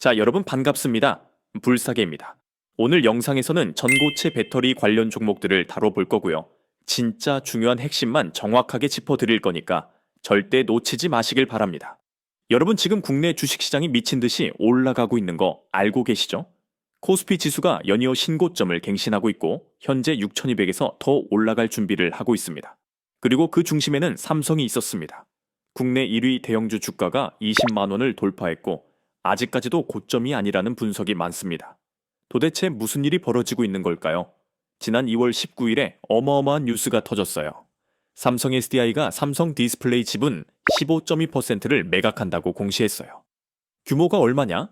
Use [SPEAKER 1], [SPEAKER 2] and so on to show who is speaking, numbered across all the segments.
[SPEAKER 1] 자, 여러분 반갑습니다. 불사계입니다. 오늘 영상에서는 전고체 배터리 관련 종목들을 다뤄볼 거고요. 진짜 중요한 핵심만 정확하게 짚어드릴 거니까 절대 놓치지 마시길 바랍니다. 여러분 지금 국내 주식시장이 미친 듯이 올라가고 있는 거 알고 계시죠? 코스피 지수가 연이어 신고점을 갱신하고 있고 현재 6,200에서 더 올라갈 준비를 하고 있습니다. 그리고 그 중심에는 삼성이 있었습니다. 국내 1위 대형주 주가가 20만 원을 돌파했고 아직까지도 고점이 아니라는 분석이 많습니다. 도대체 무슨 일이 벌어지고 있는 걸까요? 지난 2월 19일에 어마어마한 뉴스가 터졌어요. 삼성 SDI가 삼성 디스플레이 지분 15.2%를 매각한다고 공시했어요. 규모가 얼마냐?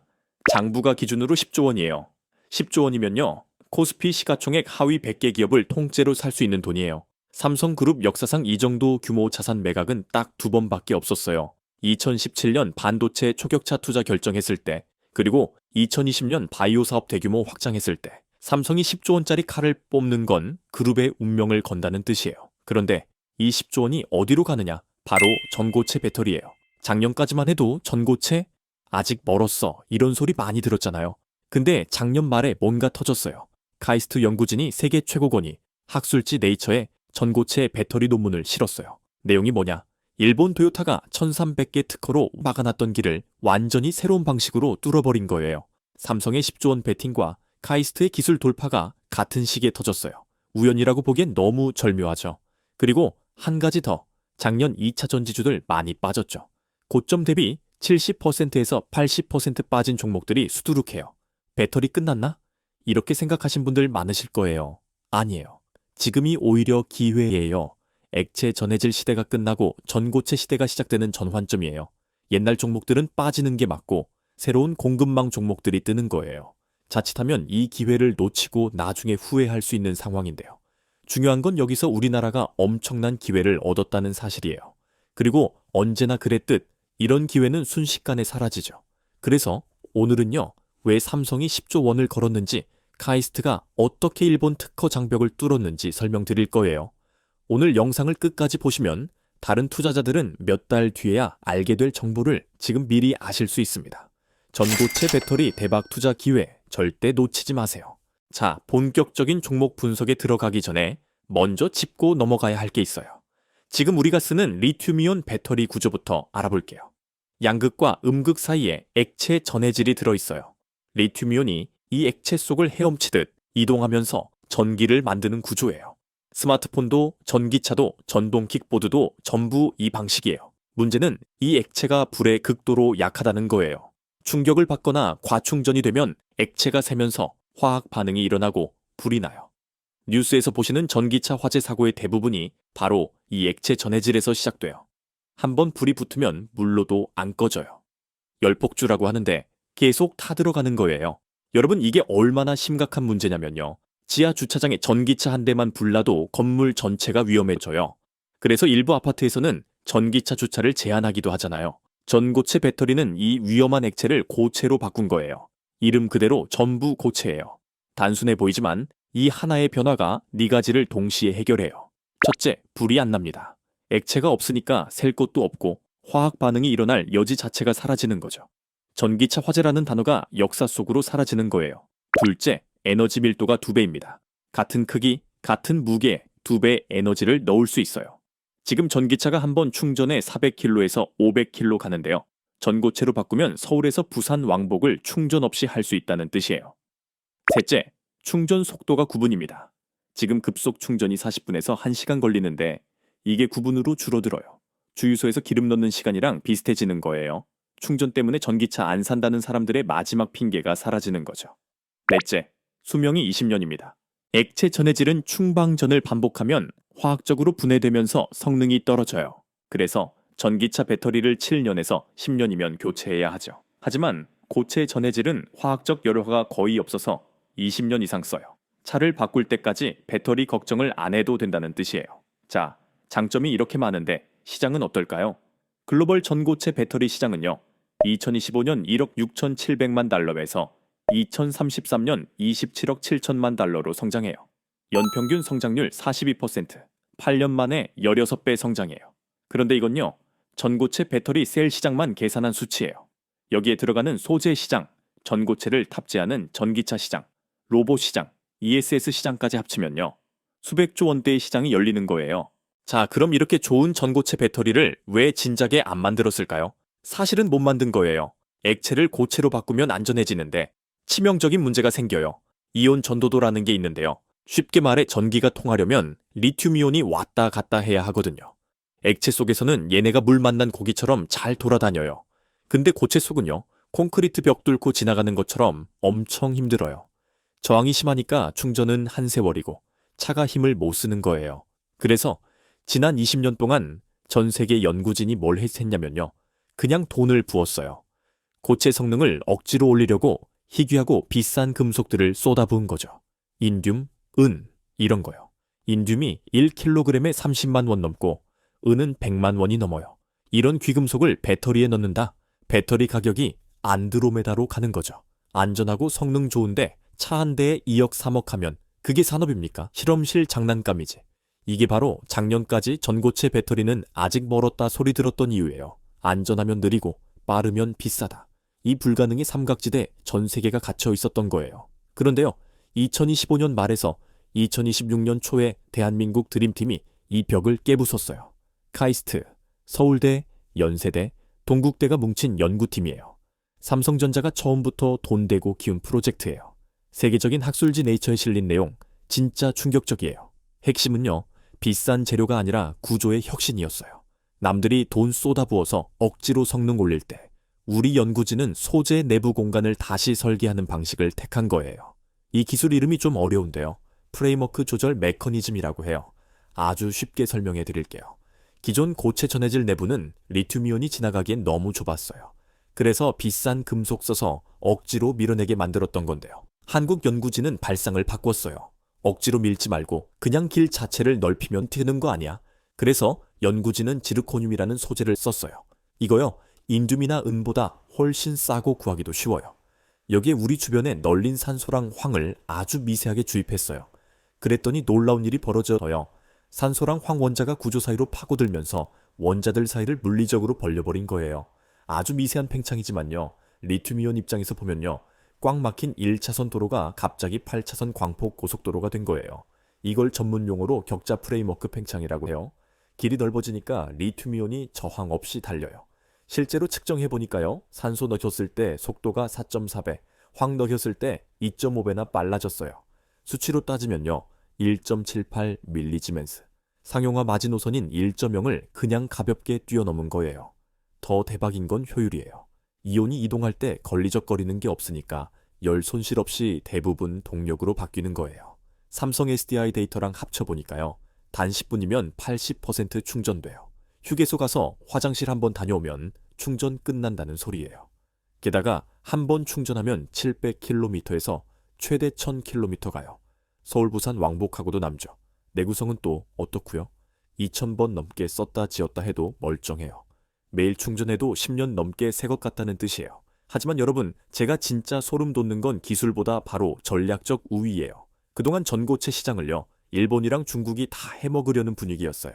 [SPEAKER 1] 장부가 기준으로 10조 원이에요. 10조 원이면요. 코스피 시가총액 하위 100개 기업을 통째로 살 수 있는 돈이에요. 삼성그룹 역사상 이 정도 규모 자산 매각은 딱 2번밖에 없었어요. 2017년 반도체 초격차 투자 결정했을 때, 그리고 2020년 바이오 사업 대규모 확장했을 때, 삼성이 10조 원짜리 칼을 뽑는 건 그룹의 운명을 건다는 뜻이에요. 그런데 이 10조 원이 어디로 가느냐? 바로 전고체 배터리예요. 작년까지만 해도 전고체? 아직 멀었어. 이런 소리 많이 들었잖아요. 근데 작년 말에 뭔가 터졌어요. 카이스트 연구진이 세계 최고권위 학술지 네이처에 전고체 배터리 논문을 실었어요. 내용이 뭐냐? 일본 토요타가 1300개 특허로 막아놨던 길을 완전히 새로운 방식으로 뚫어버린 거예요. 삼성의 10조 원 베팅과 카이스트의 기술 돌파가 같은 시기에 터졌어요. 우연이라고 보기엔 너무 절묘하죠. 그리고 한 가지 더, 작년 2차 전지주들 많이 빠졌죠. 고점 대비 70%에서 80% 빠진 종목들이 수두룩해요. 배터리 끝났나? 이렇게 생각하신 분들 많으실 거예요. 아니에요. 지금이 오히려 기회예요. 액체 전해질 시대가 끝나고 전고체 시대가 시작되는 전환점이에요. 옛날 종목들은 빠지는 게 맞고 새로운 공급망 종목들이 뜨는 거예요. 자칫하면 이 기회를 놓치고 나중에 후회할 수 있는 상황인데요. 중요한 건 여기서 우리나라가 엄청난 기회를 얻었다는 사실이에요. 그리고 언제나 그랬듯 이런 기회는 순식간에 사라지죠. 그래서 오늘은요, 왜 삼성이 10조 원을 걸었는지, 카이스트가 어떻게 일본 특허 장벽을 뚫었는지 설명드릴 거예요. 오늘 영상을 끝까지 보시면 다른 투자자들은 몇 달 뒤에야 알게 될 정보를 지금 미리 아실 수 있습니다. 전고체 배터리 대박 투자 기회 절대 놓치지 마세요. 자, 본격적인 종목 분석에 들어가기 전에 먼저 짚고 넘어가야 할 게 있어요. 지금 우리가 쓰는 리튬이온 배터리 구조부터 알아볼게요. 양극과 음극 사이에 액체 전해질이 들어있어요. 리튬이온이 이 액체 속을 헤엄치듯 이동하면서 전기를 만드는 구조예요. 스마트폰도 전기차도 전동 킥보드도 전부 이 방식이에요. 문제는 이 액체가 불에 극도로 약하다는 거예요. 충격을 받거나 과충전이 되면 액체가 새면서 화학 반응이 일어나고 불이 나요. 뉴스에서 보시는 전기차 화재 사고의 대부분이 바로 이 액체 전해질에서 시작돼요. 한번 불이 붙으면 물로도 안 꺼져요. 열폭주라고 하는데 계속 타들어가는 거예요. 여러분 이게 얼마나 심각한 문제냐면요. 지하 주차장에 전기차 한 대만 불나도 건물 전체가 위험해져요. 그래서 일부 아파트에서는 전기차 주차를 제한하기도 하잖아요. 전고체 배터리는 이 위험한 액체를 고체로 바꾼 거예요. 이름 그대로 전부 고체예요. 단순해 보이지만 이 하나의 변화가 네 가지를 동시에 해결해요. 첫째, 불이 안 납니다. 액체가 없으니까 셀 곳도 없고 화학 반응이 일어날 여지 자체가 사라지는 거죠. 전기차 화재라는 단어가 역사 속으로 사라지는 거예요. 둘째, 에너지 밀도가 2배입니다. 같은 크기, 같은 무게 2배 에너지를 넣을 수 있어요. 지금 전기차가 한 번 충전에 400km에서 500km 가는데요. 전고체로 바꾸면 서울에서 부산 왕복을 충전 없이 할 수 있다는 뜻이에요. 셋째, 충전 속도가 9분입니다. 지금 급속 충전이 40분에서 1시간 걸리는데 이게 9분으로 줄어들어요. 주유소에서 기름 넣는 시간이랑 비슷해지는 거예요. 충전 때문에 전기차 안 산다는 사람들의 마지막 핑계가 사라지는 거죠. 넷째, 수명이 20년입니다. 액체 전해질은 충방전을 반복하면 화학적으로 분해되면서 성능이 떨어져요. 그래서 전기차 배터리를 7년에서 10년이면 교체해야 하죠. 하지만 고체 전해질은 화학적 열화가 거의 없어서 20년 이상 써요. 차를 바꿀 때까지 배터리 걱정을 안 해도 된다는 뜻이에요. 자, 장점이 이렇게 많은데 시장은 어떨까요? 글로벌 전고체 배터리 시장은요. 2025년 1억 6,700만 달러에서 2033년 27억 7천만 달러로 성장해요. 연평균 성장률 42%, 8년 만에 16배 성장해요. 그런데 이건요, 전고체 배터리 셀 시장만 계산한 수치예요. 여기에 들어가는 소재 시장, 전고체를 탑재하는 전기차 시장, 로봇 시장, ESS 시장까지 합치면요. 수백조 원대의 시장이 열리는 거예요. 자, 그럼 이렇게 좋은 전고체 배터리를 왜 진작에 안 만들었을까요? 사실은 못 만든 거예요. 액체를 고체로 바꾸면 안전해지는데 치명적인 문제가 생겨요. 이온 전도도라는 게 있는데요. 쉽게 말해 전기가 통하려면 리튬이온이 왔다 갔다 해야 하거든요. 액체 속에서는 얘네가 물 만난 고기처럼 잘 돌아다녀요. 근데 고체 속은요, 콘크리트 벽 뚫고 지나가는 것처럼 엄청 힘들어요. 저항이 심하니까 충전은 한 세월이고 차가 힘을 못 쓰는 거예요. 그래서 지난 20년 동안 전 세계 연구진이 뭘 했냐면요. 그냥 돈을 부었어요. 고체 성능을 억지로 올리려고 희귀하고 비싼 금속들을 쏟아부은 거죠. 인듐, 은, 이런 거요. 인듐이 1kg에 30만 원 넘고 은은 100만 원이 넘어요. 이런 귀금속을 배터리에 넣는다. 배터리 가격이 안드로메다로 가는 거죠. 안전하고 성능 좋은데 차 한 대에 2억 3억 하면 그게 산업입니까? 실험실 장난감이지. 이게 바로 작년까지 전고체 배터리는 아직 멀었다 소리 들었던 이유예요. 안전하면 느리고 빠르면 비싸다. 이 불가능의 삼각지대 전 세계가 갇혀 있었던 거예요. 그런데요, 2025년 말에서 2026년 초에 대한민국 드림팀이 이 벽을 깨부쉈어요. 카이스트, 서울대, 연세대, 동국대가 뭉친 연구팀이에요. 삼성전자가 처음부터 돈 대고 키운 프로젝트예요. 세계적인 학술지 네이처에 실린 내용 진짜 충격적이에요. 핵심은요, 비싼 재료가 아니라 구조의 혁신이었어요. 남들이 돈 쏟아부어서 억지로 성능 올릴 때 우리 연구진은 소재 내부 공간을 다시 설계하는 방식을 택한 거예요. 이 기술 이름이 좀 어려운데요. 프레임워크 조절 메커니즘이라고 해요. 아주 쉽게 설명해 드릴게요. 기존 고체 전해질 내부는 리튬이온이 지나가기엔 너무 좁았어요. 그래서 비싼 금속 써서 억지로 밀어내게 만들었던 건데요. 한국 연구진은 발상을 바꿨어요. 억지로 밀지 말고 그냥 길 자체를 넓히면 되는 거 아니야? 그래서 연구진은 지르코늄이라는 소재를 썼어요. 이거요, 인듐이나 은보다 훨씬 싸고 구하기도 쉬워요. 여기에 우리 주변에 널린 산소랑 황을 아주 미세하게 주입했어요. 그랬더니 놀라운 일이 벌어져요. 산소랑 황 원자가 구조 사이로 파고들면서 원자들 사이를 물리적으로 벌려버린 거예요. 아주 미세한 팽창이지만요. 리튬이온 입장에서 보면요. 꽉 막힌 1차선 도로가 갑자기 8차선 광폭 고속도로가 된 거예요. 이걸 전문 용어로 격자 프레임워크 팽창이라고 해요. 길이 넓어지니까 리튬이온이 저항 없이 달려요. 실제로 측정해보니까요. 산소 넣었을 때 속도가 4.4배, 황 넣었을 때 2.5배나 빨라졌어요. 수치로 따지면요. 1.78mg. 상용화 마지노선인 1.0을 그냥 가볍게 뛰어넘은 거예요. 더 대박인 건 효율이에요. 이온이 이동할 때 걸리적거리는 게 없으니까 열 손실 없이 대부분 동력으로 바뀌는 거예요. 삼성 SDI 데이터랑 합쳐보니까요. 단 10분이면 80% 충전돼요. 휴게소 가서 화장실 한번 다녀오면 충전 끝난다는 소리예요. 게다가 한 번 충전하면 700km에서 최대 1000km 가요. 서울 부산 왕복하고도 남죠. 내구성은 또 어떻고요? 2000번 넘게 썼다 지었다 해도 멀쩡해요. 매일 충전해도 10년 넘게 새 것 같다는 뜻이에요. 하지만 여러분, 제가 진짜 소름 돋는 건 기술보다 바로 전략적 우위예요. 그동안 전고체 시장을요, 일본이랑 중국이 다 해먹으려는 분위기였어요.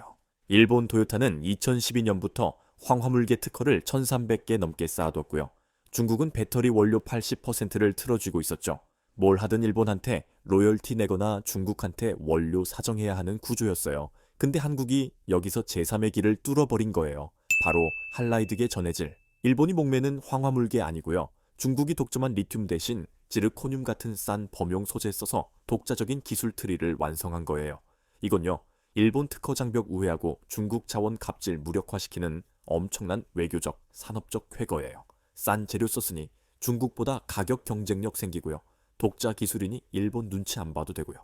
[SPEAKER 1] 일본 도요타는 2012년부터 황화물계 특허를 1300개 넘게 쌓아뒀고요. 중국은 배터리 원료 80%를 틀어쥐고 있었죠. 뭘 하든 일본한테 로열티 내거나 중국한테 원료 사정해야 하는 구조였어요. 근데 한국이 여기서 제3의 길을 뚫어버린 거예요. 바로 할라이드계 전해질. 일본이 목매는 황화물계 아니고요. 중국이 독점한 리튬 대신 지르코늄 같은 싼 범용 소재 써서 독자적인 기술 트리를 완성한 거예요. 이건요, 일본 특허 장벽 우회하고 중국 자원 갑질 무력화시키는 엄청난 외교적, 산업적 쾌거예요. 싼 재료 썼으니 중국보다 가격 경쟁력 생기고요. 독자 기술이니 일본 눈치 안 봐도 되고요.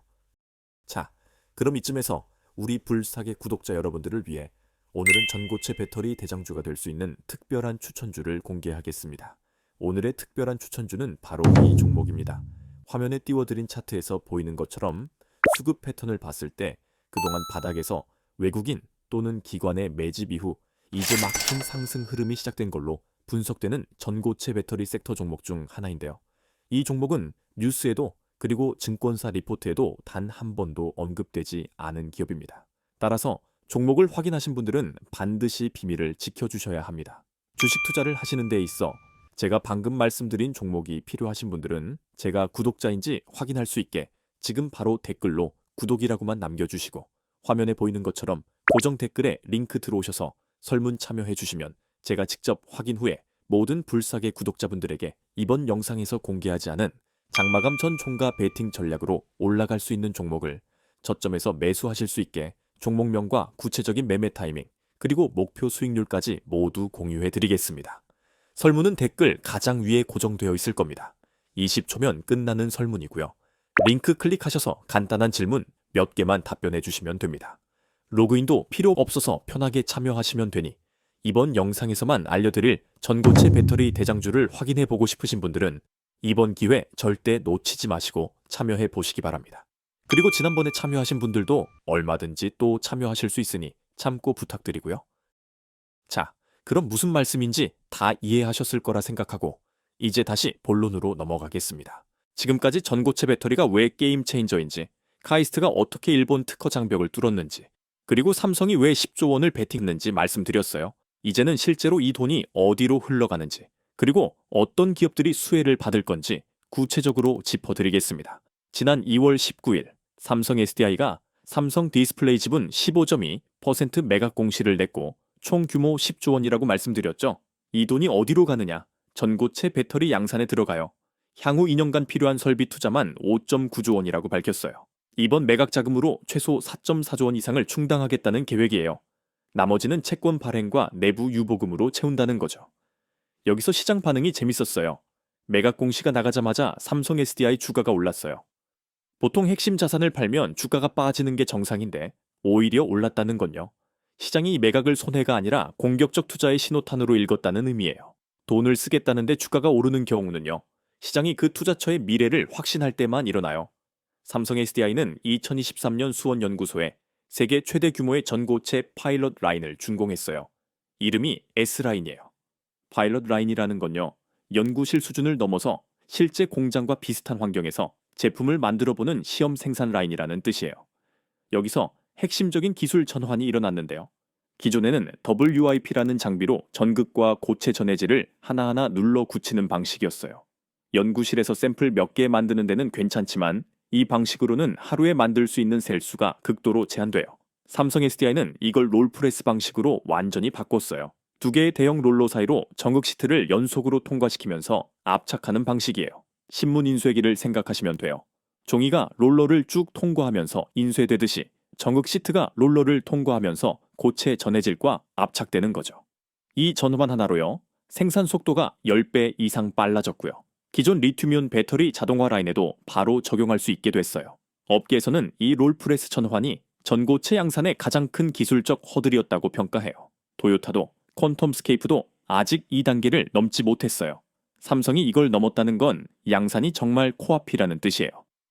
[SPEAKER 1] 자, 그럼 이쯤에서 우리 불사계 구독자 여러분들을 위해 오늘은 전고체 배터리 대장주가 될 수 있는 특별한 추천주를 공개하겠습니다. 오늘의 특별한 추천주는 바로 이 종목입니다. 화면에 띄워드린 차트에서 보이는 것처럼 수급 패턴을 봤을 때 그동안 바닥에서 외국인 또는 기관의 매집 이후 이제 막힌 상승 흐름이 시작된 걸로 분석되는 전고체 배터리 섹터 종목 중 하나인데요. 이 종목은 뉴스에도 그리고 증권사 리포트에도 단 한 번도 언급되지 않은 기업입니다. 따라서 종목을 확인하신 분들은 반드시 비밀을 지켜주셔야 합니다. 주식 투자를 하시는 데 있어 제가 방금 말씀드린 종목이 필요하신 분들은 제가 구독자인지 확인할 수 있게 지금 바로 댓글로 구독이라고만 남겨주시고 화면에 보이는 것처럼 고정 댓글에 링크 들어오셔서 설문 참여해 주시면 제가 직접 확인 후에 모든 불사계 구독자분들에게 이번 영상에서 공개하지 않은 장마감 전 총각 베팅 전략으로 올라갈 수 있는 종목을 저점에서 매수하실 수 있게 종목명과 구체적인 매매 타이밍 그리고 목표 수익률까지 모두 공유해 드리겠습니다. 설문은 댓글 가장 위에 고정되어 있을 겁니다. 20초면 끝나는 설문이고요. 링크 클릭하셔서 간단한 질문 몇 개만 답변해 주시면 됩니다. 로그인도 필요 없어서 편하게 참여하시면 되니 이번 영상에서만 알려드릴 전고체 배터리 대장주를 확인해 보고 싶으신 분들은 이번 기회 절대 놓치지 마시고 참여해 보시기 바랍니다. 그리고 지난번에 참여하신 분들도 얼마든지 또 참여하실 수 있으니 참고 부탁드리고요. 자, 그럼 무슨 말씀인지 다 이해하셨을 거라 생각하고 이제 다시 본론으로 넘어가겠습니다. 지금까지 전고체 배터리가 왜 게임 체인저인지, 카이스트가 어떻게 일본 특허 장벽을 뚫었는지, 그리고 삼성이 왜 10조 원을 베팅했는지 말씀드렸어요. 이제는 실제로 이 돈이 어디로 흘러가는지, 그리고 어떤 기업들이 수혜를 받을 건지 구체적으로 짚어드리겠습니다. 지난 2월 19일 삼성 SDI가 삼성 디스플레이 지분 15.2% 매각 공시를 냈고 총 규모 10조 원이라고 말씀드렸죠. 이 돈이 어디로 가느냐? 전고체 배터리 양산에 들어가요. 향후 2년간 필요한 설비 투자만 5.9조 원이라고 밝혔어요. 이번 매각 자금으로 최소 4.4조 원 이상을 충당하겠다는 계획이에요. 나머지는 채권 발행과 내부 유보금으로 채운다는 거죠. 여기서 시장 반응이 재밌었어요. 매각 공시가 나가자마자 삼성 SDI 주가가 올랐어요. 보통 핵심 자산을 팔면 주가가 빠지는 게 정상인데 오히려 올랐다는 건요. 시장이 매각을 손해가 아니라 공격적 투자의 신호탄으로 읽었다는 의미예요. 돈을 쓰겠다는데 주가가 오르는 경우는요. 시장이 그 투자처의 미래를 확신할 때만 일어나요. 삼성 SDI는 2023년 수원 연구소에 세계 최대 규모의 전고체 파일럿 라인을 준공했어요. 이름이 S라인이에요. 파일럿 라인이라는 건요. 연구실 수준을 넘어서 실제 공장과 비슷한 환경에서 제품을 만들어보는 시험 생산 라인이라는 뜻이에요. 여기서 핵심적인 기술 전환이 일어났는데요. 기존에는 WIP라는 장비로 전극과 고체 전해질을 하나하나 눌러 굳히는 방식이었어요. 연구실에서 샘플 몇 개 만드는 데는 괜찮지만 이 방식으로는 하루에 만들 수 있는 셀 수가 극도로 제한돼요. 삼성 SDI는 이걸 롤프레스 방식으로 완전히 바꿨어요. 두 개의 대형 롤러 사이로 정극 시트를 연속으로 통과시키면서 압착하는 방식이에요. 신문 인쇄기를 생각하시면 돼요. 종이가 롤러를 쭉 통과하면서 인쇄되듯이 정극 시트가 롤러를 통과하면서 고체 전해질과 압착되는 거죠. 이 전후만 하나로요. 생산 속도가 10배 이상 빨라졌고요. 기존 리튬이온 배터리 자동화 라인에도 바로 적용할 수 있게 됐어요. 업계에서는 이 롤프레스 전환이 전고체 양산의 가장 큰 기술적 허들이었다고 평가해요. 토요타도 퀀텀스케이프도 아직 2단계를 넘지 못했어요. 삼성이 이걸 넘었다는 건 양산이 정말 코앞이라는 뜻이에요.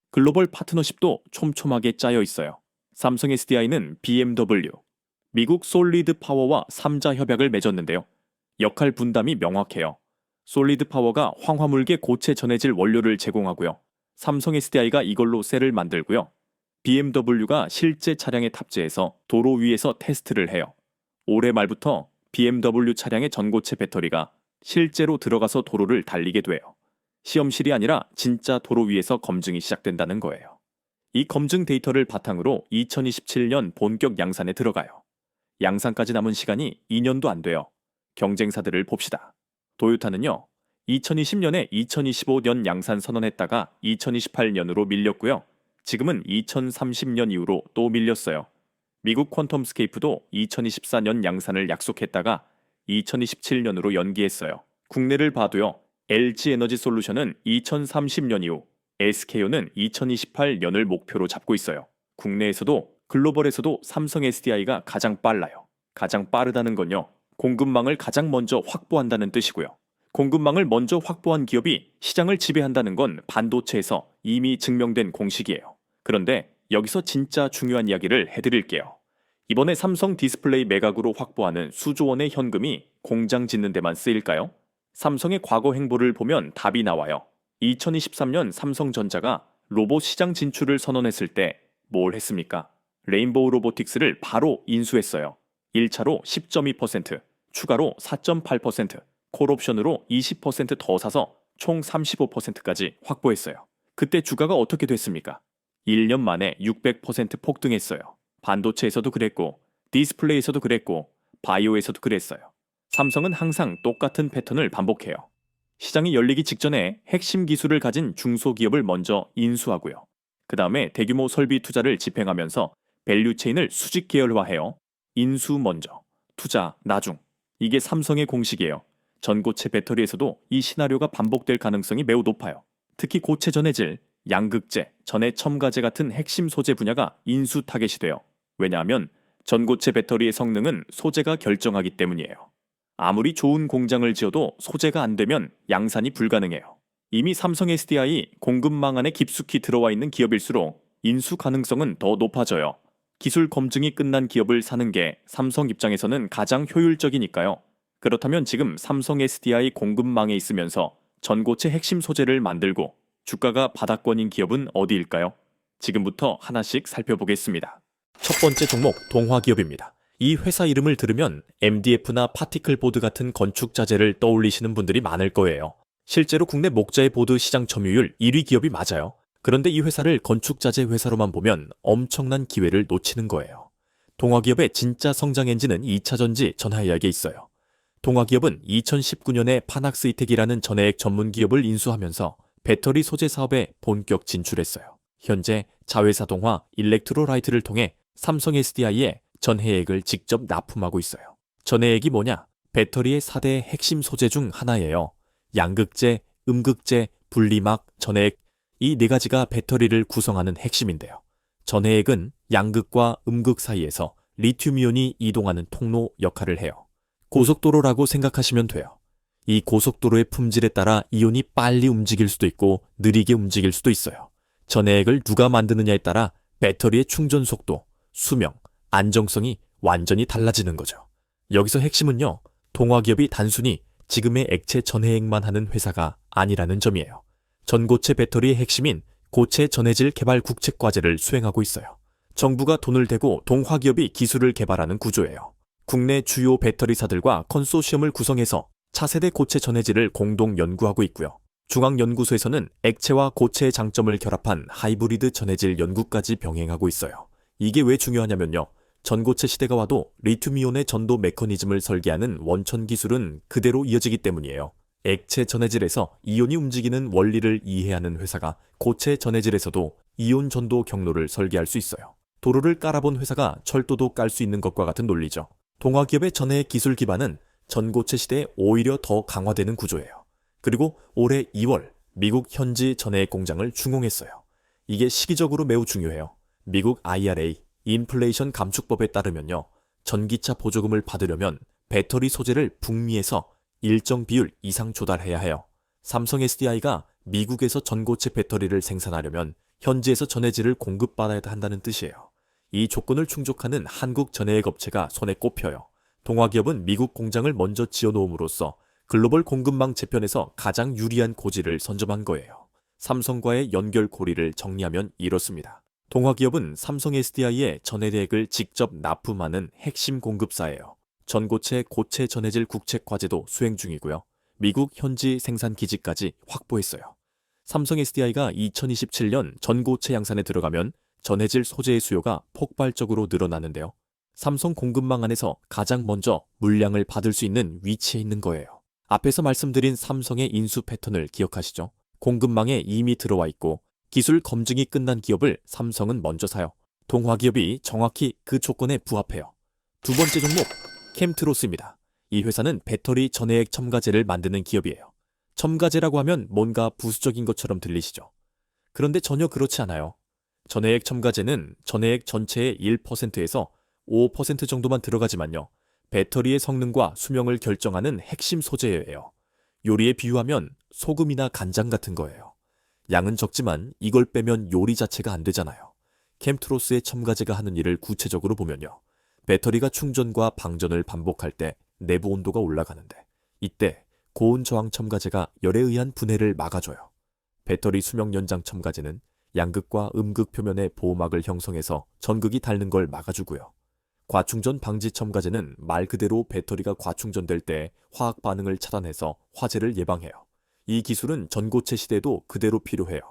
[SPEAKER 1] 글로벌 파트너십도 촘촘하게 짜여 있어요. 삼성 SDI는 BMW, 미국 솔리드 파워와 3자 협약을 맺었는데요. 역할 분담이 명확해요. 솔리드 파워가 황화물계 고체 전해질 원료를 제공하고요. 삼성 SDI가 이걸로 셀을 만들고요. BMW가 실제 차량에 탑재해서 도로 위에서 테스트를 해요. 올해 말부터 BMW 차량의 전고체 배터리가 실제로 들어가서 도로를 달리게 돼요. 시험실이 아니라 진짜 도로 위에서 검증이 시작된다는 거예요. 이 검증 데이터를 바탕으로 2027년 본격 양산에 들어가요. 양산까지 남은 시간이 2년도 안 돼요. 경쟁사들을 봅시다. 토요타는요. 2020년에 2025년 양산 선언했다가 2028년으로 밀렸고요. 지금은 2030년 이후로 또 밀렸어요. 미국 퀀텀스케이프도 2024년 양산을 약속했다가 2027년으로 연기했어요. 국내를 봐도요. LG에너지솔루션은 2030년 이후, SK온은 2028년을 목표로 잡고 있어요. 국내에서도 글로벌에서도 삼성 SDI가 가장 빨라요. 가장 빠르다는 건요. 공급망을 가장 먼저 확보한다는 뜻이고요. 공급망을 먼저 확보한 기업이 시장을 지배한다는 건 반도체에서 이미 증명된 공식이에요. 그런데 여기서 진짜 중요한 이야기를 해드릴게요. 이번에 삼성 디스플레이 매각으로 확보하는 수조 원의 현금이 공장 짓는 데만 쓰일까요? 삼성의 과거 행보를 보면 답이 나와요. 2023년 삼성전자가 로봇 시장 진출을 선언했을 때 뭘 했습니까? 레인보우 로보틱스를 바로 인수했어요. 1차로 10.2%, 추가로 4.8%, 콜옵션으로 20%더 사서 총 35%까지 확보했어요. 그때 주가가 어떻게 됐습니까? 1년 만에 600% 폭등했어요. 반도체에서도 그랬고, 디스플레이에서도 그랬고, 바이오에서도 그랬어요. 삼성은 항상 똑같은 패턴을 반복해요. 시장이 열리기 직전에 핵심 기술을 가진 중소기업을 먼저 인수하고요. 그 다음에 대규모 설비 투자를 집행하면서 밸류체인을 수직 계열화해요. 인수 먼저, 투자 나중. 이게 삼성의 공식이에요. 전고체 배터리에서도 이 시나리오가 반복될 가능성이 매우 높아요. 특히 고체 전해질, 양극재, 전해 첨가제 같은 핵심 소재 분야가 인수 타겟이 돼요. 왜냐하면 전고체 배터리의 성능은 소재가 결정하기 때문이에요. 아무리 좋은 공장을 지어도 소재가 안 되면 양산이 불가능해요. 이미 삼성 SDI 공급망 안에 깊숙이 들어와 있는 기업일수록 인수 가능성은 더 높아져요. 기술 검증이 끝난 기업을 사는 게 삼성 입장에서는 가장 효율적이니까요. 그렇다면 지금 삼성 SDI 공급망에 있으면서 전고체 핵심 소재를 만들고 주가가 바닥권인 기업은 어디일까요? 지금부터 하나씩 살펴보겠습니다. 첫 번째 종목 동화기업입니다. 이 회사 이름을 들으면 MDF나 파티클보드 같은 건축 자재를 떠올리시는 분들이 많을 거예요. 실제로 국내 목자의 보드 시장 점유율 1위 기업이 맞아요. 그런데 이 회사를 건축 자재 회사로만 보면 엄청난 기회를 놓치는 거예요. 동화기업의 진짜 성장 엔진은 2차 전지 전하약에 있어요. 동화기업은 2019년에 파낙스이텍이라는 전해액 전문 기업을 인수하면서 배터리 소재 사업에 본격 진출했어요. 현재 자회사 동화 일렉트로라이트를 통해 삼성 SDI에 전해액을 직접 납품하고 있어요. 전해액이 뭐냐? 배터리의 4대 핵심 소재 중 하나예요. 양극재, 음극재, 분리막, 전해액 이 네 가지가 배터리를 구성하는 핵심인데요. 전해액은 양극과 음극 사이에서 리튬이온이 이동하는 통로 역할을 해요. 고속도로라고 생각하시면 돼요. 이 고속도로의 품질에 따라 이온이 빨리 움직일 수도 있고 느리게 움직일 수도 있어요. 전해액을 누가 만드느냐에 따라 배터리의 충전 속도, 수명, 안정성이 완전히 달라지는 거죠. 여기서 핵심은요, 동화기업이 단순히 지금의 액체 전해액만 하는 회사가 아니라는 점이에요. 전고체 배터리의 핵심인 고체 전해질 개발 국책 과제를 수행하고 있어요. 정부가 돈을 대고 동화기업이 기술을 개발하는 구조예요. 국내 주요 배터리사들과 컨소시엄을 구성해서 차세대 고체 전해질을 공동 연구하고 있고요. 중앙연구소에서는 액체와 고체의 장점을 결합한 하이브리드 전해질 연구까지 병행하고 있어요. 이게 왜 중요하냐면요. 전고체 시대가 와도 리튬이온의 전도 메커니즘을 설계하는 원천 기술은 그대로 이어지기 때문이에요. 액체 전해질에서 이온이 움직이는 원리를 이해하는 회사가 고체 전해질에서도 이온 전도 경로를 설계할 수 있어요. 도로를 깔아본 회사가 철도도 깔 수 있는 것과 같은 논리죠. 동화기업의 전해액 기술 기반은 전고체 시대에 오히려 더 강화되는 구조예요. 그리고 올해 2월 미국 현지 전해액 공장을 준공했어요. 이게 시기적으로 매우 중요해요. 미국 IRA, 인플레이션 감축법에 따르면요. 전기차 보조금을 받으려면 배터리 소재를 북미에서 일정 비율 이상 조달해야 해요. 삼성 SDI가 미국에서 전고체 배터리를 생산하려면 현지에서 전해질을 공급받아야 한다는 뜻이에요. 이 조건을 충족하는 한국 전해액 업체가 손에 꼽혀요. 동화기업은 미국 공장을 먼저 지어놓음으로써 글로벌 공급망 재편에서 가장 유리한 고지를 선점한 거예요. 삼성과의 연결 고리를 정리하면 이렇습니다. 동화기업은 삼성 SDI에 전해액을 직접 납품하는 핵심 공급사예요. 전고체 고체 전해질 국책 과제도 수행 중이고요. 미국 현지 생산 기지까지 확보했어요. 삼성 SDI가 2027년 전고체 양산에 들어가면 전해질 소재의 수요가 폭발적으로 늘어나는데요. 삼성 공급망 안에서 가장 먼저 물량을 받을 수 있는 위치에 있는 거예요. 앞에서 말씀드린 삼성의 인수 패턴을 기억하시죠? 공급망에 이미 들어와 있고 기술 검증이 끝난 기업을 삼성은 먼저 사요. 동화기업이 정확히 그 조건에 부합해요. 두 번째 종목, 캠트로스입니다. 이 회사는 배터리 전해액 첨가제를 만드는 기업이에요. 첨가제라고 하면 뭔가 부수적인 것처럼 들리시죠? 그런데 전혀 그렇지 않아요. 전해액 첨가제는 전해액 전체의 1%에서 5% 정도만 들어가지만요. 배터리의 성능과 수명을 결정하는 핵심 소재예요. 요리에 비유하면 소금이나 간장 같은 거예요. 양은 적지만 이걸 빼면 요리 자체가 안 되잖아요. 캠트로스의 첨가제가 하는 일을 구체적으로 보면요. 배터리가 충전과 방전을 반복할 때 내부 온도가 올라가는데 이때 고온 저항 첨가제가 열에 의한 분해를 막아줘요. 배터리 수명 연장 첨가제는 양극과 음극 표면에 보호막을 형성해서 전극이 닳는 걸 막아주고요.
[SPEAKER 2] 과충전 방지 첨가제는 말 그대로 배터리가 과충전될 때 화학 반응을 차단해서 화재를 예방해요. 이 기술은 전고체 시대에도 그대로 필요해요.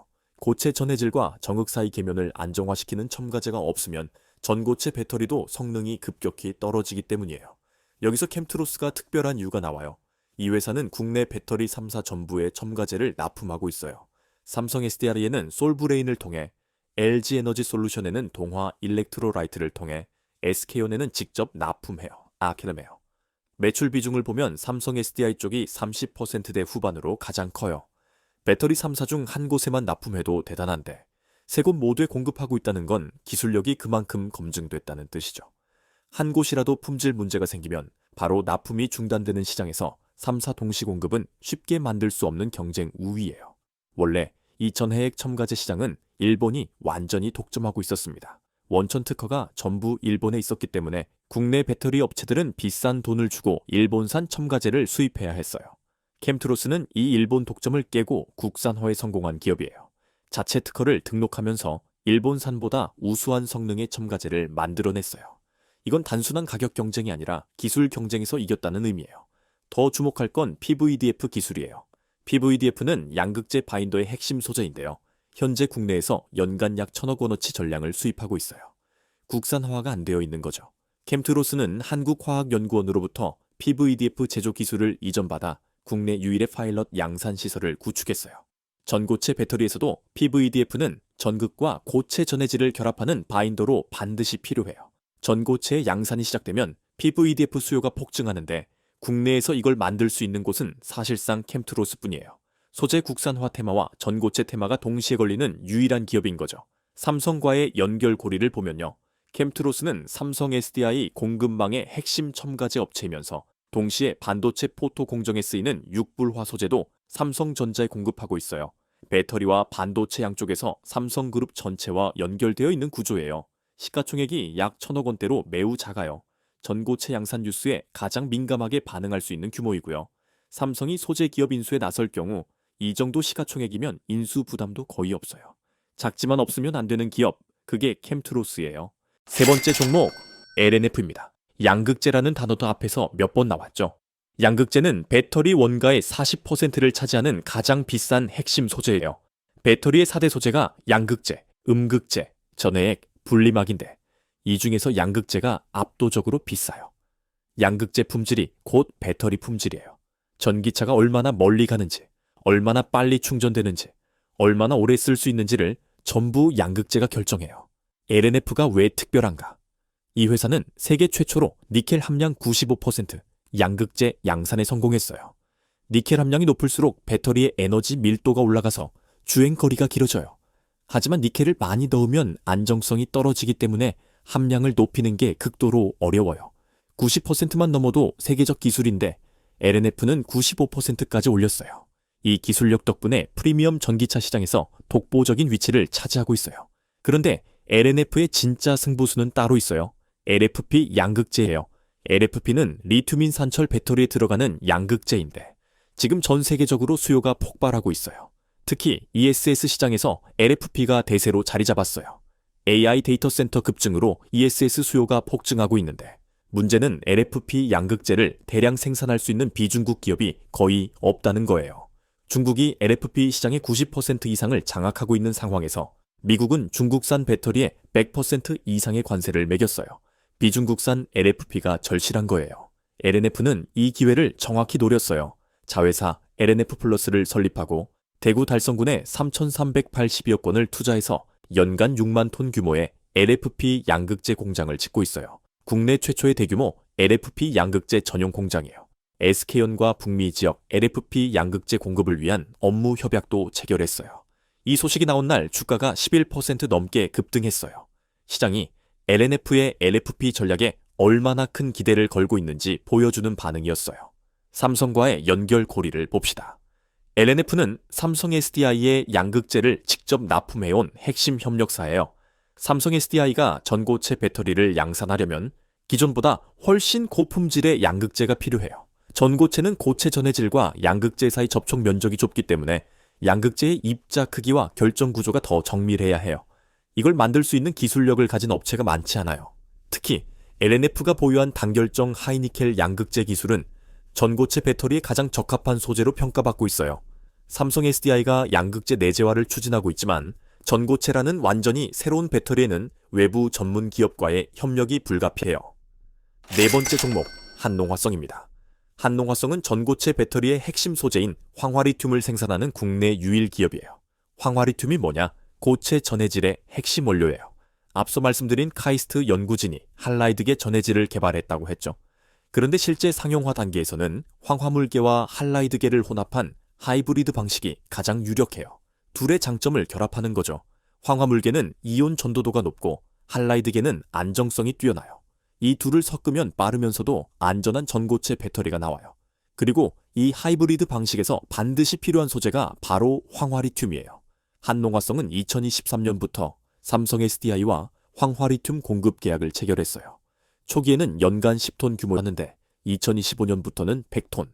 [SPEAKER 2] 고체 전해질과 정극 사이 계면을 안정화시키는 첨가제가 없으면 전고체 배터리도 성능이 급격히 떨어지기 때문이에요. 여기서 캠트로스가 특별한 이유가 나와요. 이 회사는 국내 배터리 3사 전부에 첨가제를 납품하고 있어요. 삼성 SDI에는 솔브레인을 통해, LG 에너지 솔루션에는 동화 일렉트로라이트를 통해, SK온에는 직접 납품해요. 아케르메요. 매출 비중을 보면 삼성 SDI 쪽이 30%대 후반으로 가장 커요. 배터리 3사 중 한 곳에만 납품해도 대단한데 세 곳 모두에 공급하고 있다는 건 기술력이 그만큼 검증됐다는 뜻이죠. 한 곳이라도 품질 문제가 생기면 바로 납품이 중단되는 시장에서 3사 동시 공급은 쉽게 만들 수 없는 경쟁 우위예요. 원래 이 전해액 첨가제 시장은 일본이 완전히 독점하고 있었습니다. 원천 특허가 전부 일본에 있었기 때문에 국내 배터리 업체들은 비싼 돈을 주고 일본산 첨가제를 수입해야 했어요. 캠트로스는 이 일본 독점을 깨고 국산화에 성공한 기업이에요. 자체 특허를 등록하면서 일본산보다 우수한 성능의 첨가제를 만들어냈어요. 이건 단순한 가격 경쟁이 아니라 기술 경쟁에서 이겼다는 의미예요. 더 주목할 건 PVDF 기술이에요. PVDF는 양극재 바인더의 핵심 소재인데요. 현재 국내에서 연간 약 1,000억 원어치 전량을 수입하고 있어요. 국산화가 안 되어 있는 거죠. 캠트로스는 한국화학연구원으로부터 PVDF 제조 기술을 이전받아 국내 유일의 파일럿 양산 시설을 구축했어요. 전고체 배터리에서도 PVDF는 전극과 고체 전해질을 결합하는 바인더로 반드시 필요해요. 전고체의 양산이 시작되면 PVDF 수요가 폭증하는데 국내에서 이걸 만들 수 있는 곳은 사실상 캠트로스뿐이에요. 소재 국산화 테마와 전고체 테마가 동시에 걸리는 유일한 기업인 거죠. 삼성과의 연결고리를 보면요. 캠트로스는 삼성 SDI 공급망의 핵심 첨가제 업체이면서 동시에 반도체 포토 공정에 쓰이는 육불화 소재도 삼성전자에 공급하고 있어요. 배터리와 반도체 양쪽에서 삼성그룹 전체와 연결되어 있는 구조예요. 시가총액이 약 1,000억 원대로 매우 작아요. 전고체 양산 뉴스에 가장 민감하게 반응할 수 있는 규모이고요. 삼성이 소재 기업 인수에 나설 경우 이 정도 시가총액이면 인수 부담도 거의 없어요. 작지만 없으면 안 되는 기업, 그게 캠트로스예요. 세 번째 종목, LNF입니다. 양극재라는 단어도 앞에서 몇 번 나왔죠. 양극재는 배터리 원가의 40%를 차지하는 가장 비싼 핵심 소재예요. 배터리의 4대 소재가 양극재, 음극재, 전해액, 분리막인데 이 중에서 양극재가 압도적으로 비싸요. 양극재 품질이 곧 배터리 품질이에요. 전기차가 얼마나 멀리 가는지, 얼마나 빨리 충전되는지, 얼마나 오래 쓸 수 있는지를 전부 양극재가 결정해요. LNF가 왜 특별한가? 이 회사는 세계 최초로 니켈 함량 95% 양극재 양산에 성공했어요. 니켈 함량이 높을수록 배터리의 에너지 밀도가 올라가서 주행거리가 길어져요. 하지만 니켈을 많이 넣으면 안정성이 떨어지기 때문에 함량을 높이는 게 극도로 어려워요. 90%만 넘어도 세계적 기술인데 LNF는 95%까지 올렸어요. 이 기술력 덕분에 프리미엄 전기차 시장에서 독보적인 위치를 차지하고 있어요. 그런데 LNF의 진짜 승부수는 따로 있어요. LFP 양극재예요. LFP는 리튬인 산철 배터리에 들어가는 양극재인데 지금 전 세계적으로 수요가 폭발하고 있어요. 특히 ESS 시장에서 LFP가 대세로 자리 잡았어요. AI 데이터 센터 급증으로 ESS 수요가 폭증하고 있는데 문제는 LFP 양극재를 대량 생산할 수 있는 비중국 기업이 거의 없다는 거예요. 중국이 LFP 시장의 90% 이상을 장악하고 있는 상황에서 미국은 중국산 배터리에 100% 이상의 관세를 매겼어요. 비중국산 LFP가 절실한 거예요. LNF는 이 기회를 정확히 노렸어요. 자회사 LNF 플러스를 설립하고 대구 달성군에 3,382억 원을 투자해서 연간 6만 톤 규모의 LFP 양극재 공장을 짓고 있어요. 국내 최초의 대규모 LFP 양극재 전용 공장이에요. SK온과 북미 지역 LFP 양극재 공급을 위한 업무 협약도 체결했어요. 이 소식이 나온 날 주가가 11% 넘게 급등했어요. 시장이 LNF의 LFP 전략에 얼마나 큰 기대를 걸고 있는지 보여주는 반응이었어요. 삼성과의 연결고리를 봅시다. LNF는 삼성 SDI의 양극재를 직접 납품해온 핵심 협력사예요. 삼성 SDI가 전고체 배터리를 양산하려면 기존보다 훨씬 고품질의 양극재가 필요해요. 전고체는 고체 전해질과 양극재 사이 접촉 면적이 좁기 때문에 양극재의 입자 크기와 결정 구조가 더 정밀해야 해요. 이걸 만들 수 있는 기술력을 가진 업체가 많지 않아요. 특히 LNF가 보유한 단결정 하이니켈 양극재 기술은 전고체 배터리에 가장 적합한 소재로 평가받고 있어요. 삼성 SDI가 양극재 내재화를 추진하고 있지만 전고체라는 완전히 새로운 배터리에는 외부 전문 기업과의 협력이 불가피해요. 네 번째 종목, 한농화성입니다. 한농화성은 전고체 배터리의 핵심 소재인 황화리튬을 생산하는 국내 유일 기업이에요. 황화리튬이 뭐냐? 고체 전해질의 핵심 원료예요. 앞서 말씀드린 카이스트 연구진이 할라이드계 전해질을 개발했다고 했죠. 그런데 실제 상용화 단계에서는 황화물계와 할라이드계를 혼합한 하이브리드 방식이 가장 유력해요. 둘의 장점을 결합하는 거죠. 황화물계는 이온 전도도가 높고 할라이드계는 안정성이 뛰어나요. 이 둘을 섞으면 빠르면서도 안전한 전고체 배터리가 나와요. 그리고 이 하이브리드 방식에서 반드시 필요한 소재가 바로 황화리튬이에요. 한농화성은 2023년부터 삼성 SDI와 황화리튬 공급 계약을 체결했어요. 초기에는 연간 10톤 규모였는데 2025년부터는 100톤,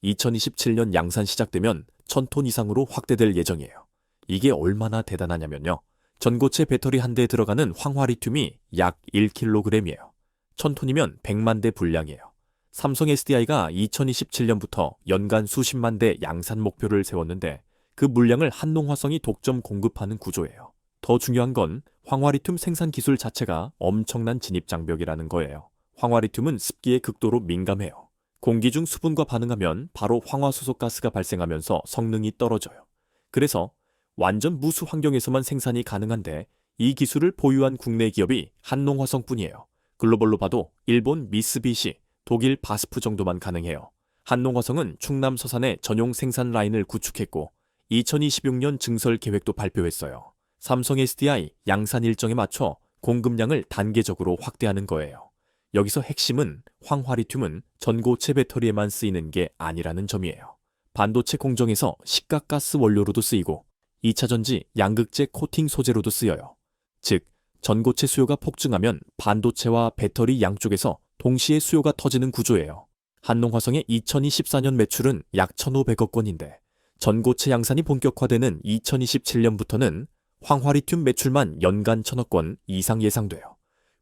[SPEAKER 2] 2027년 양산 시작되면 1000톤 이상으로 확대될 예정이에요. 이게 얼마나 대단하냐면요. 전고체 배터리 한 대에 들어가는 황화리튬이 약 1kg이에요. 1000톤이면 100만 대 분량이에요. 삼성 SDI가 2027년부터 연간 수십만 대 양산 목표를 세웠는데 그 물량을 한농화성이 독점 공급하는 구조예요. 더 중요한 건 황화리튬 생산 기술 자체가 엄청난 진입장벽이라는 거예요. 황화리튬은 습기에 극도로 민감해요. 공기 중 수분과 반응하면 바로 황화수소가스가 발생하면서 성능이 떨어져요. 그래서 완전 무수 환경에서만 생산이 가능한데 이 기술을 보유한 국내 기업이 한농화성뿐이에요. 글로벌로 봐도 일본 미쓰비시, 독일 바스프 정도만 가능해요. 한농화성은 충남 서산에 전용 생산 라인을 구축했고 2026년 증설 계획도 발표했어요. 삼성 SDI 양산 일정에 맞춰 공급량을 단계적으로 확대하는 거예요. 여기서 핵심은 황화리튬은 전고체 배터리에만 쓰이는 게 아니라는 점이에요. 반도체 공정에서 시가가스 원료로도 쓰이고 2차전지 양극재 코팅 소재로도 쓰여요. 즉, 전고체 수요가 폭증하면 반도체와 배터리 양쪽에서 동시에 수요가 터지는 구조예요. 한농화성의 2024년 매출은 약 1,500억 원인데 전고체 양산이 본격화되는 2027년부터는 황화리튬 매출만 연간 1,000억 원 이상 예상돼요.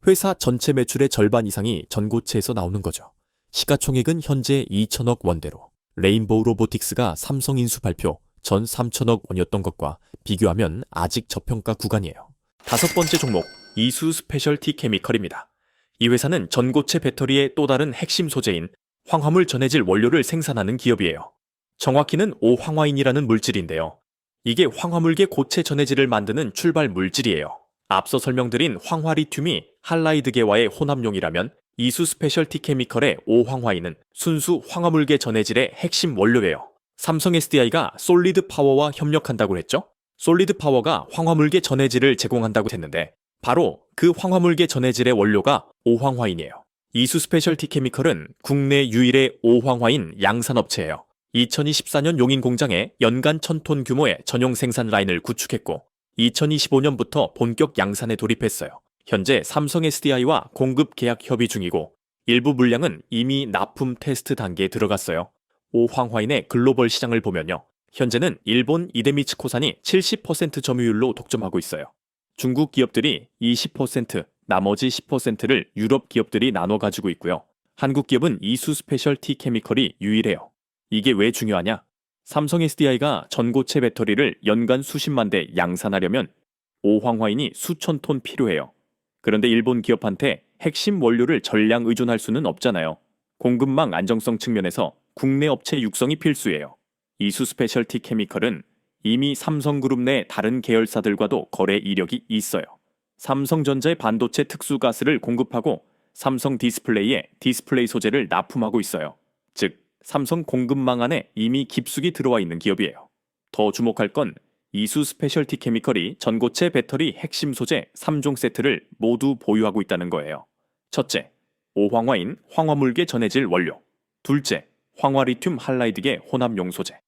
[SPEAKER 2] 회사 전체 매출의 절반 이상이 전고체에서 나오는 거죠. 시가총액은 현재 2,000억 원대로. 레인보우 로보틱스가 삼성 인수 발표 전 3,000억 원이었던 것과 비교하면 아직 저평가 구간이에요.
[SPEAKER 1] 다섯 번째 종목, 이수 스페셜티 케미컬입니다. 이 회사는 전고체 배터리의 또 다른 핵심 소재인 황화물 전해질 원료를 생산하는 기업이에요. 정확히는 오황화인이라는 물질인데요. 이게 황화물계 고체 전해질을 만드는 출발 물질이에요. 앞서 설명드린 황화리튬이 할라이드계와의 혼합용이라면 이수 스페셜티 케미컬의 오황화인은 순수 황화물계 전해질의 핵심 원료예요. 삼성 SDI가 솔리드 파워와 협력한다고 했죠? 솔리드 파워가 황화물계 전해질을 제공한다고 했는데 바로 그 황화물계 전해질의 원료가 오황화인이에요. 이수 스페셜티 케미컬은 국내 유일의 오황화인 양산업체예요. 2024년 용인 공장에 연간 1,000톤 규모의 전용 생산 라인을 구축했고 2025년부터 본격 양산에 돌입했어요. 현재 삼성 SDI와 공급 계약 협의 중이고 일부 물량은 이미 납품 테스트 단계에 들어갔어요. 오황화인의 글로벌 시장을 보면요. 현재는 일본 이데미츠코산이 70% 점유율로 독점하고 있어요. 중국 기업들이 20%, 나머지 10%를 유럽 기업들이 나눠 가지고 있고요. 한국 기업은 이수 스페셜티 케미컬이 유일해요. 이게 왜 중요하냐? 삼성 SDI가 전고체 배터리를 연간 수십만 대 양산하려면 오황화인이 수천 톤 필요해요. 그런데 일본 기업한테 핵심 원료를 전량 의존할 수는 없잖아요. 공급망 안정성 측면에서 국내 업체 육성이 필수예요. 이수 스페셜티 케미컬은 이미 삼성그룹 내 다른 계열사들과도 거래 이력이 있어요. 삼성전자의 반도체 특수가스를 공급하고 삼성 디스플레이에 디스플레이 소재를 납품하고 있어요. 즉, 삼성 공급망 안에 이미 깊숙이 들어와 있는 기업이에요. 더 주목할 건 이수 스페셜티 케미컬이 전고체 배터리 핵심 소재 3종 세트를 모두 보유하고 있다는 거예요. 첫째, 오황화인 황화물계 전해질 원료. 둘째, 황화리튬 할라이드계 혼합용 소재.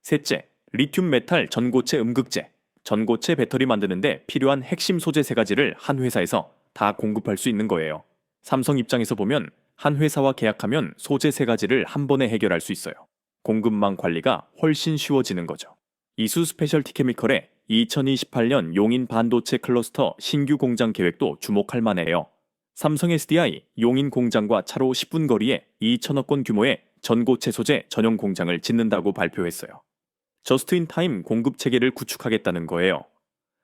[SPEAKER 1] 셋째, 리튬 메탈 전고체 음극재. 전고체 배터리 만드는데 필요한 핵심 소재 세 가지를 한 회사에서 다 공급할 수 있는 거예요. 삼성 입장에서 보면 한 회사와 계약하면 소재 세 가지를 한 번에 해결할 수 있어요. 공급망 관리가 훨씬 쉬워지는 거죠. 이수 스페셜티 케미컬의 2028년 용인 반도체 클러스터 신규 공장 계획도 주목할 만해요. 삼성 SDI 용인 공장과 차로 10분 거리에 2천억 원 규모의 전고체 소재 전용 공장을 짓는다고 발표했어요. 저스트인타임 공급 체계를 구축하겠다는 거예요.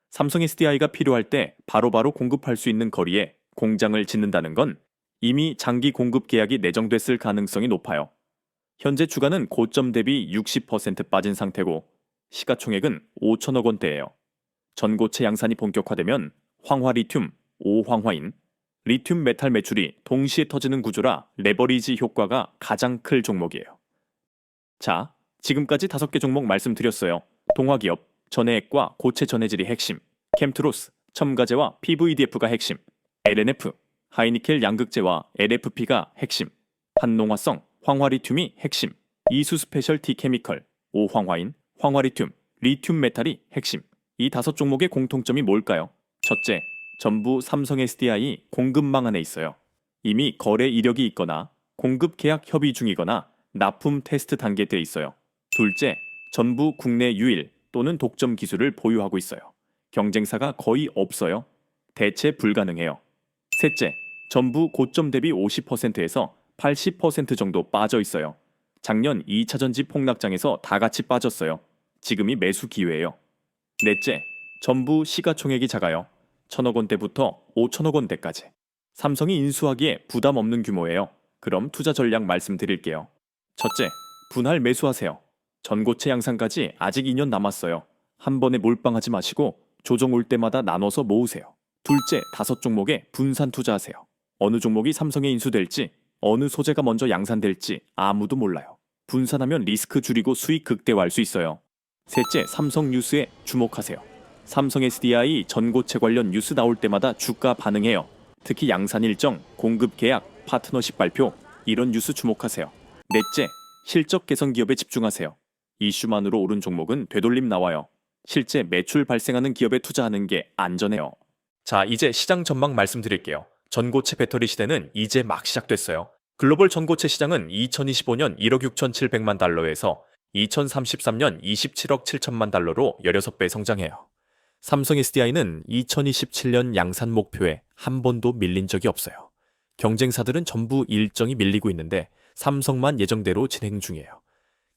[SPEAKER 1] 삼성 SDI가 필요할 때 바로바로 공급할 수 있는 거리에 공장을 짓는다는 건 이미 장기 공급 계약이 내정됐을 가능성이 높아요. 현재 주가는 고점 대비 60% 빠진 상태고 시가총액은 5천억 원대예요. 전고체 양산이 본격화되면 황화리튬, 오황화인, 리튬 메탈 매출이 동시에 터지는 구조라 레버리지 효과가 가장 클 종목이에요. 자, 지금까지 5개 종목 말씀드렸어요. 동화기업, 전해액과 고체 전해질이 핵심, 캠트로스, 첨가제와 PVDF가 핵심, LNF, 하이니켈 양극재와 LFP가 핵심, 한농화성, 황화리튬이 핵심, 이수 스페셜티 케미컬, 오황화인, 황화리튬, 리튬 메탈이 핵심. 이 5종목의 공통점이 뭘까요? 첫째, 전부 삼성 SDI 공급망 안에 있어요. 이미 거래 이력이 있거나 공급 계약 협의 중이거나 납품 테스트 단계에 있어요. 둘째, 전부 국내 유일 또는 독점 기술을 보유하고 있어요. 경쟁사가 거의 없어요. 대체 불가능해요. 셋째, 전부 고점 대비 50%에서 80% 정도 빠져 있어요. 작년 2차전지 폭락장에서 다 같이 빠졌어요. 지금이 매수 기회예요. 넷째, 전부 시가총액이 작아요. 1천억 원대부터 5천억 원대까지. 삼성이 인수하기에 부담 없는 규모예요. 그럼 투자 전략 말씀드릴게요. 첫째, 분할 매수하세요. 전고체 양산까지 아직 2년 남았어요. 한 번에 몰빵하지 마시고 조정 올 때마다 나눠서 모으세요. 둘째, 5종목에 분산 투자하세요. 어느 종목이 삼성에 인수될지, 어느 소재가 먼저 양산될지 아무도 몰라요. 분산하면 리스크 줄이고 수익 극대화할 수 있어요. 셋째, 삼성 뉴스에 주목하세요. 삼성 SDI 전고체 관련 뉴스 나올 때마다 주가 반응해요. 특히 양산 일정, 공급 계약, 파트너십 발표, 이런 뉴스 주목하세요. 넷째, 실적 개선 기업에 집중하세요. 이슈만으로 오른 종목은 되돌림 나와요. 실제 매출 발생하는 기업에 투자하는 게 안전해요. 자, 이제 시장 전망 말씀드릴게요. 전고체 배터리 시대는 이제 막 시작됐어요. 글로벌 전고체 시장은 2025년 1억 6,700만 달러에서 2033년 27억 7천만 달러로 16배 성장해요. 삼성 SDI는 2027년 양산 목표에 한 번도 밀린 적이 없어요. 경쟁사들은 전부 일정이 밀리고 있는데 삼성만 예정대로 진행 중이에요.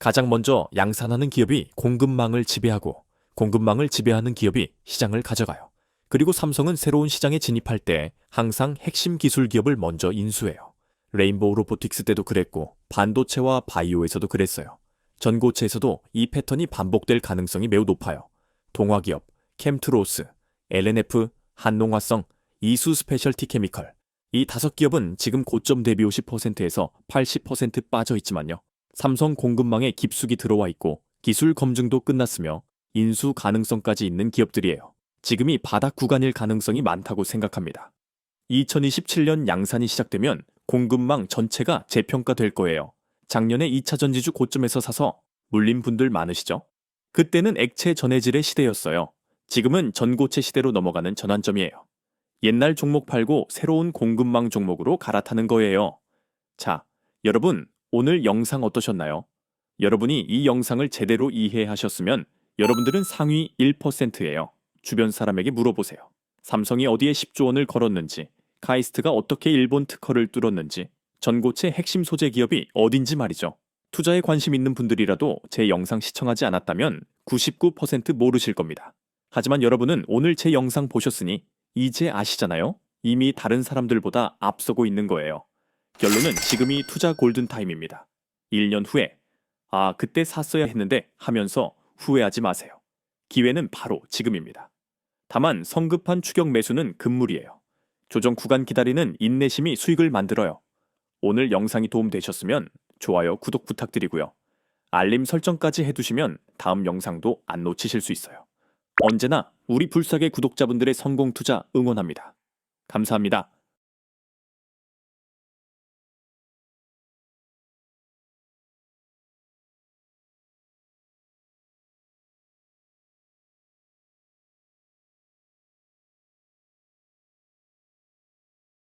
[SPEAKER 1] 가장 먼저 양산하는 기업이 공급망을 지배하고 공급망을 지배하는 기업이 시장을 가져가요. 그리고 삼성은 새로운 시장에 진입할 때 항상 핵심 기술 기업을 먼저 인수해요. 레인보우 로보틱스 때도 그랬고 반도체와 바이오에서도 그랬어요. 전고체에서도 이 패턴이 반복될 가능성이 매우 높아요. 동화기업, 캠트로스, LNF, 한농화성, 이수 스페셜티 케미컬. 이 5기업은 지금 고점 대비 50%에서 80% 빠져 있지만요. 삼성 공급망에 깊숙이 들어와 있고 기술 검증도 끝났으며 인수 가능성까지 있는 기업들이에요. 지금이 바닥 구간일 가능성이 많다고 생각합니다. 2027년 양산이 시작되면 공급망 전체가 재평가될 거예요. 작년에 2차 전지주 고점에서 사서 물린 분들 많으시죠? 그때는 액체 전해질의 시대였어요. 지금은 전고체 시대로 넘어가는 전환점이에요. 옛날 종목 팔고 새로운 공급망 종목으로 갈아타는 거예요. 자, 여러분 오늘 영상 어떠셨나요? 여러분이 이 영상을 제대로 이해하셨으면 여러분들은 상위 1%예요. 주변 사람에게 물어보세요. 삼성이 어디에 10조 원을 걸었는지, 카이스트가 어떻게 일본 특허를 뚫었는지, 전고체 핵심 소재 기업이 어딘지 말이죠. 투자에 관심 있는 분들이라도 제 영상 시청하지 않았다면 99% 모르실 겁니다. 하지만 여러분은 오늘 제 영상 보셨으니 이제 아시잖아요? 이미 다른 사람들보다 앞서고 있는 거예요. 결론은 지금이 투자 골든타임입니다. 1년 후에 아, 그때 샀어야 했는데 하면서 후회하지 마세요. 기회는 바로 지금입니다. 다만 성급한 추격 매수는 금물이에요. 조정 구간 기다리는 인내심이 수익을 만들어요. 오늘 영상이 도움되셨으면 좋아요, 구독 부탁드리고요. 알림 설정까지 해두시면 다음 영상도 안 놓치실 수 있어요. 언제나 우리 불사의 구독자분들의 성공 투자 응원합니다. 감사합니다.